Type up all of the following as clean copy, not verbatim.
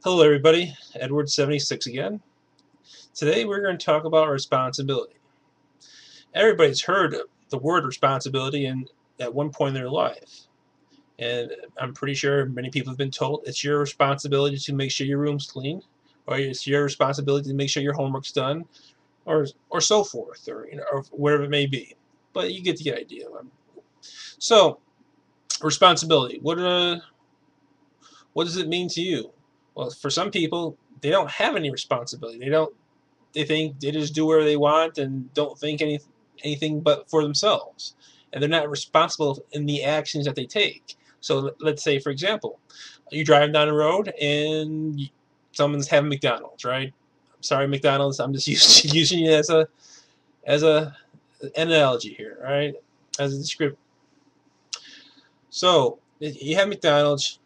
Hello everybody, Edward76 again. Today we're going to talk about responsibility. Everybody's heard the word responsibility at one point in their life. And I'm pretty sure many people have been told it's your responsibility to make sure your room's clean, or it's your responsibility to make sure your homework's done, or so forth, or whatever it may be. But you get the idea. So, responsibility. What does it mean to you? Well, for some people, they don't have any responsibility. They think they just do whatever they want and don't think anything but for themselves, and they're not responsible in the actions that they take. So let's say, for example, you're driving down the road and someone's having McDonald's, right? I'm sorry, McDonald's. I'm just using it as a an analogy here, right? As a description. So you have McDonald's.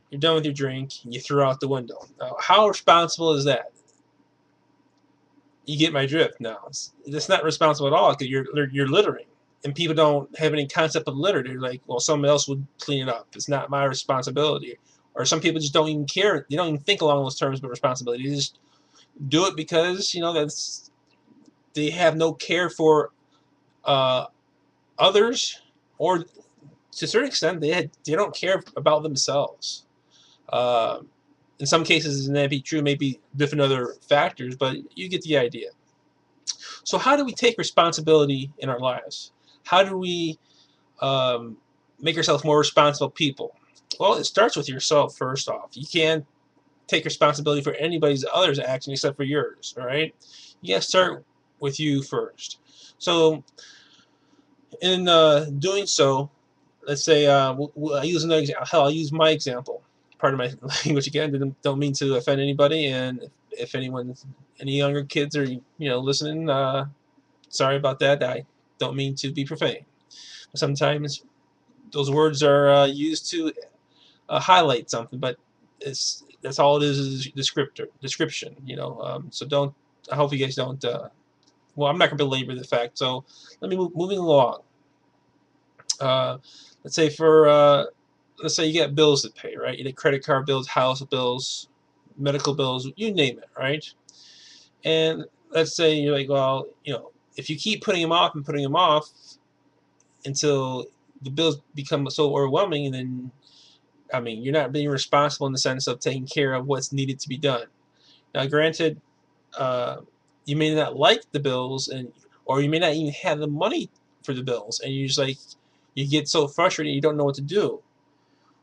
You're done with your drink. You throw out the window. Now, how responsible is that? You get my drift now. It's not responsible at all because you're littering, and people don't have any concept of litter. They're like, well, someone else would clean it up. It's not my responsibility. Or some people just don't even care. They don't even think along those terms of responsibility. They just do it because that's they have no care for uh, others, or to a certain extent they don't care about themselves. Uh, in some cases, it may be true, maybe different other factors, but you get the idea. So how do we take responsibility in our lives? How do we um, make ourselves more responsible people? Well, it starts with yourself first off. You can't take responsibility for anybody's other's action except for yours. All right, you got to start with you first. So in doing so, let's say I use another example. Hell, I'll use my example. Part of my language again. Don't mean to offend anybody, and if any younger kids are listening, sorry about that. I don't mean to be profane. Sometimes those words are used to highlight something, but that's all it is description. So don't. I hope you guys don't. Well, I'm not going to belabor the fact. So let me moving along. Uh, let's say let's say you got bills to pay, right? You get credit card bills, house bills, medical bills, you name it, right? And let's say you're like, well, if you keep putting them off and putting them off, until the bills become so overwhelming, and then I mean you're not being responsible in the sense of taking care of what's needed to be done. Now, granted, uh, you may not like the bills, or you may not even have the money for the bills, and you just like you get so frustrated you don't know what to do.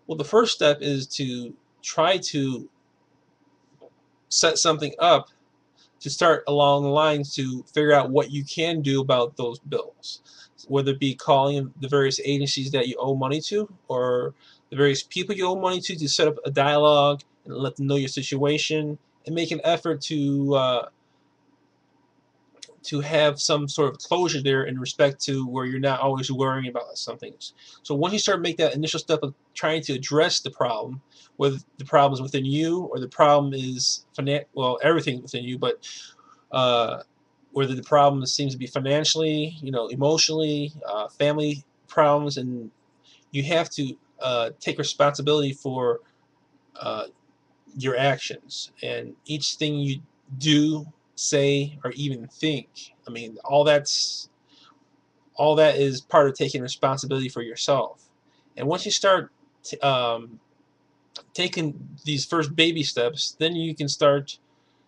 Well, the first step is to try to set something up to start along the lines to figure out what you can do about those bills, whether it be calling the various agencies that you owe money to, or the various people you owe money to set up a dialogue and let them know your situation, and make an effort to have some sort of closure there in respect to where you're not always worrying about some things. So once you start to make that initial step of trying to address the problem, whether the problem is within you or the problem is well, everything within you, but uh, whether the problem seems to be financially, emotionally, family problems, and you have to take responsibility for uh, your actions and each thing you do, say, or even think. I mean, all that is part of taking responsibility for yourself. And once you start taking these first baby steps, then you can start.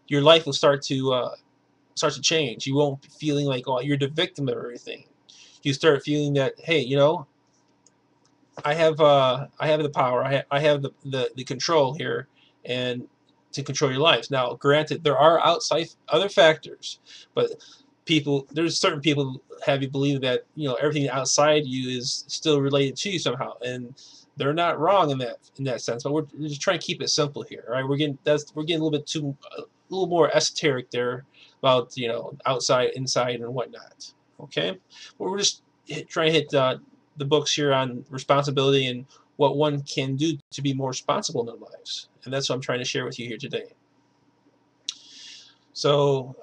Your life will start to change. You won't be feeling like, oh, you're the victim of everything. You start feeling that, hey, I have the power. I have the control here, and to control your lives. Now, granted, there are outside other factors, but there's certain people who have you believe that everything outside you is still related to you somehow, and they're not wrong in that sense. But we're just trying to keep it simple here, right? We're getting a little bit a little more esoteric there about outside, inside, and whatnot. Okay, but we're just trying to hit the books here on responsibility and what one can do to be more responsible in their lives. And that's what I'm trying to share with you here today. So,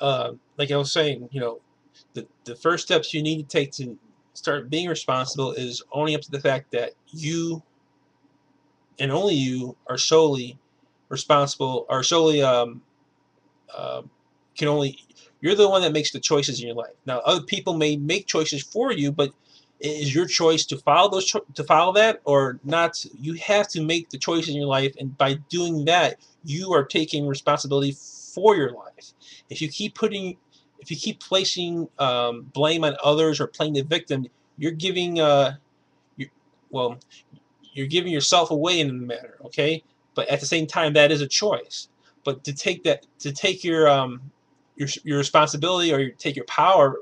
like I was saying, the first steps you need to take to start being responsible is owning up to the fact that you and only you are solely responsible or solely uh, can only you're the one that makes the choices in your life. Now, other people may make choices for you, but it is your choice to follow to follow that or not. You have to make the choices in your life, and by doing that, you are taking responsibility for your life. If you keep putting, if you keep placing blame on others or playing the victim, you're giving you, well, you're giving yourself away in the matter. Okay, but at the same time, that is a choice. But to take that, to take your responsibility or take your power,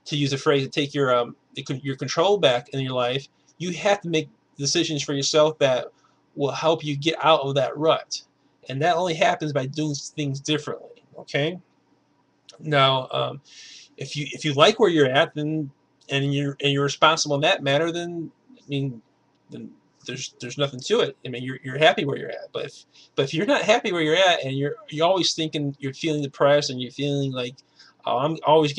to use a phrase, to take your control back in your life, you have to make decisions for yourself that will help you get out of that rut, and that only happens by doing things differently. Okay. Now, if you like where you're at, then and you're responsible in that matter, then I mean, then there's nothing to it. I mean, you're happy where you're at. But if you're not happy where you're at, and you're always thinking, you're feeling depressed, and you're feeling like, oh, I'm always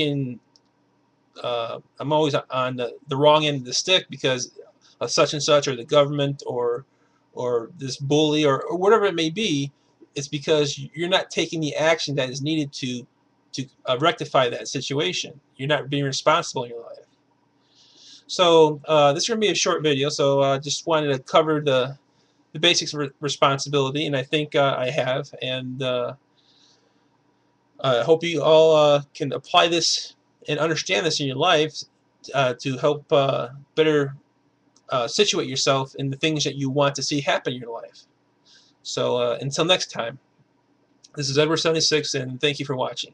on the wrong end of the stick because of such and such, or the government, or this bully, or whatever it may be. It's because you're not taking the action that is needed to rectify that situation. You're not being responsible in your life. So this is going to be a short video, so I just wanted to cover the basics of responsibility, and I think I have, and I hope you all can apply this and understand this in your life to help better situate yourself in the things that you want to see happen in your life. So until next time, this is Edward76, and thank you for watching.